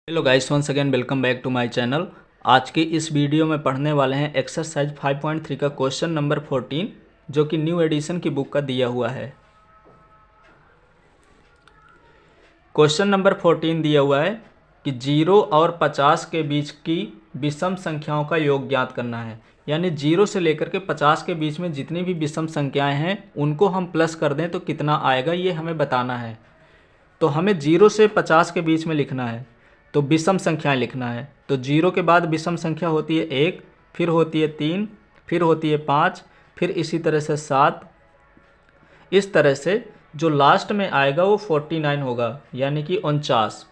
Hello guys, once again welcome back to my channel. आज के इस वीडियो में पढ़ने वाले हैं एक्सरसाइज 5.3 का क्वेश्चन नंबर 14, जो कि न्यू एडिशन की बुक का दिया हुआ है। क्वेश्चन नंबर 14 दिया हुआ है कि 0 और 50 के बीच की विषम संख्याओं का योग ज्ञात करना है। यानी 0 से लेकर के 50 के बीच में जितनी भी विषम संख्याएं हैं उनको हम प्लस कर दें तो कितना आएगा, ये हमें बताना है। तो हमें 0 से 50 के बीच में लिखना है, तो विषम संख्याएं लिखना है। तो 0 के बाद विषम संख्या होती है 1, फिर होती है 3, फिर होती है 5, फिर इसी तरह से 7। इस तरह से जो लास्ट में आएगा वो 49 होगा, यानी कि 49।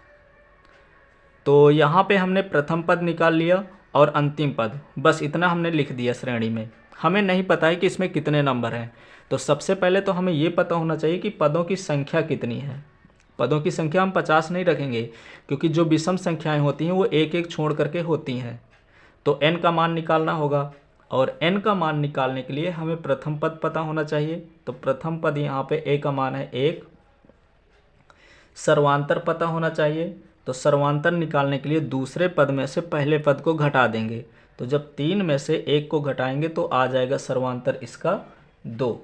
तो यहाँ पे हमने प्रथम पद निकाल लिया और अंतिम पद, बस इतना हमने लिख दिया श्रेणी में। हमें नहीं पता है कि इसमें कितने नंबर हैं। तो सबसे पहले तो हमें ये पता होना चाहिए कि पदों की संख्या कितनी है। पदों की संख्या हम 50 नहीं रखेंगे, क्योंकि जो विषम संख्याएं होती हैं वो एक एक छोड़ करके होती हैं। तो n का मान निकालना होगा, और n का मान निकालने के लिए हमें प्रथम पद पता होना चाहिए। तो प्रथम पद यहाँ पे a का मान है 1। सर्वांतर पता होना चाहिए, तो सर्वांतर निकालने के लिए दूसरे पद में से पहले पद को घटा देंगे। तो जब 3 में से 1 को घटाएंगे तो आ जाएगा सर्वांतर इसका 2।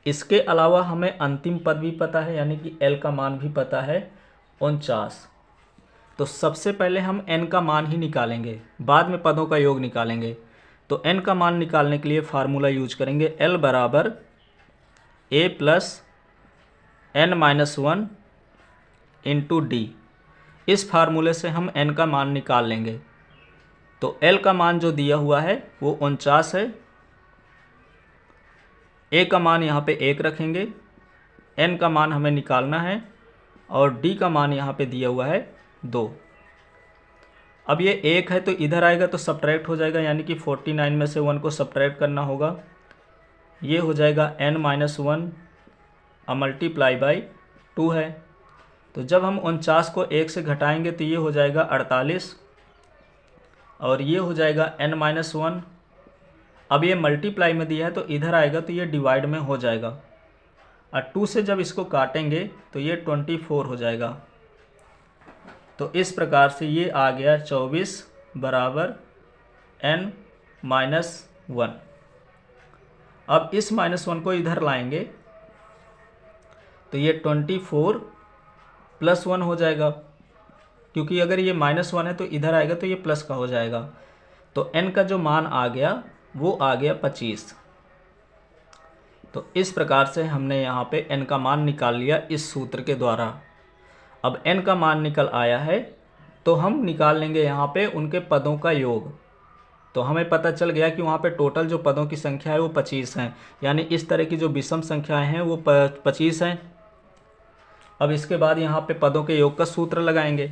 इसके अलावा हमें अंतिम पद भी पता है, यानी कि L का मान भी पता है 49। तो सबसे पहले हम n का मान ही निकालेंगे, बाद में पदों का योग निकालेंगे। तो n का मान निकालने के लिए फार्मूला यूज करेंगे L बराबर a plus n-1 into D. इस फार्मूले से हम n का मान निकाल लेंगे। तो L का मान जो दिया हुआ है वो 49 है। a का मान यहाँ पे 1 रखेंगे, n का मान हमें निकालना है, और d का मान यहाँ पे दिया हुआ है 2। अब ये 1 है तो इधर आएगा तो सब्ट्रैक्ट हो जाएगा, यानी कि 49 में से 1 को सब्ट्रैक्ट करना होगा। ये हो जाएगा n-1 मल्टीप्लाई बाई 2 है। तो जब हम 49 को 1 से घटाएंगे तो ये हो जाएगा 48, और ये हो जाएगा n-1। अब ये मल्टीप्लाई में दिया है तो इधर आएगा तो ये डिवाइड में हो जाएगा, और 2 से जब इसको काटेंगे तो ये 24 हो जाएगा। तो इस प्रकार से ये आ गया 24 बराबर n-1। अब इस -1 को इधर लाएंगे तो ये 24 प्लस 1 हो जाएगा, क्योंकि अगर ये -1 है तो इधर आएगा तो ये प्लस का हो जाएगा। तो n का जो मान आ गया वो आ गया 25। तो इस प्रकार से हमने यहाँ पे n का मान निकाल लिया इस सूत्र के द्वारा। अब n का मान निकल आया है तो हम निकाल लेंगे यहाँ पे उनके पदों का योग। तो हमें पता चल गया कि वहाँ पे टोटल जो पदों की संख्या है वो 25 हैं, यानी इस तरह की जो विषम संख्याएं हैं वो 25 हैं। अब इसके बाद यहाँ पे पदों के योग का सूत्र लगाएंगे।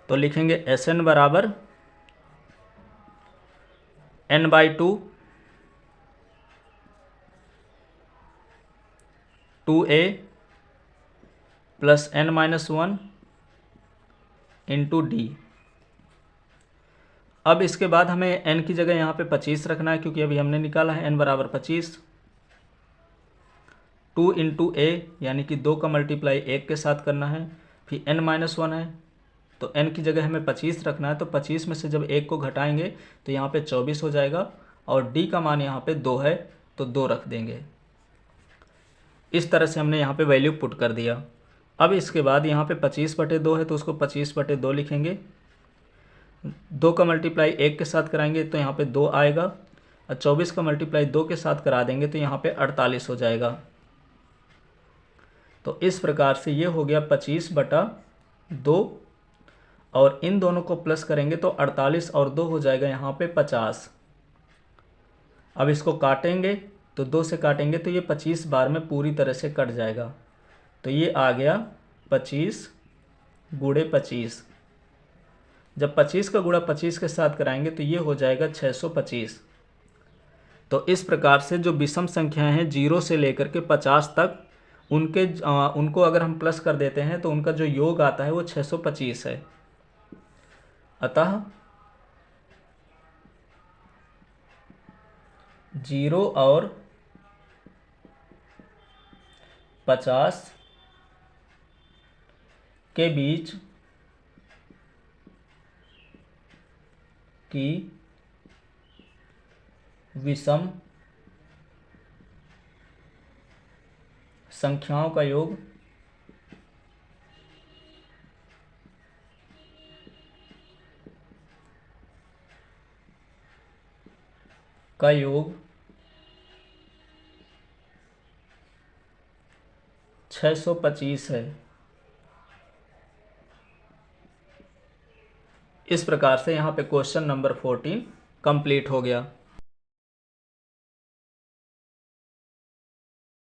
तो लिखेंगे Sn बराबर n/2 2a plus n-1 into D. अब इसके बाद हमें n की जगह यहाँ पे 25 रखना है, क्योंकि अभी हमने निकाला है n बराबर 25। 2 इंटू ए, यानी कि 2 का मल्टीप्लाई 1 के साथ करना है, फिर n-1 है तो n की जगह हमें 25 रखना है। तो 25 में से जब 1 को घटाएंगे तो यहाँ पे 24 हो जाएगा, और d का मान यहाँ पे 2 है तो 2 रख देंगे। इस तरह से हमने यहाँ पे वैल्यू पुट कर दिया। अब इसके बाद यहाँ पे 25/2 है तो उसको 25/2 लिखेंगे। 2 का मल्टीप्लाई 1 के साथ कराएंगे तो यहाँ पे 2 आएगा, और 24 का मल्टीप्लाई 2 के साथ करा देंगे तो यहाँ पे 48 हो जाएगा। तो इस प्रकार से ये हो गया 25/2, और इन दोनों को प्लस करेंगे तो 48 और 2 हो जाएगा यहाँ पे 50। अब इसको काटेंगे तो 2 से काटेंगे तो ये 25 बार में पूरी तरह से कट जाएगा। तो ये आ गया 25 गुणे 25। जब 25 का गुणा 25 के साथ कराएंगे तो ये हो जाएगा 625। तो इस प्रकार से जो विषम संख्याएं हैं 0 से लेकर के 50 तक, उनको अगर हम प्लस कर देते हैं तो उनका जो योग आता है वो 625 है। अतः 0 और 50 के बीच की विषम संख्याओं का योग का योग 625 है। इस प्रकार से यहाँ पे क्वेश्चन नंबर 14 कंप्लीट हो गया।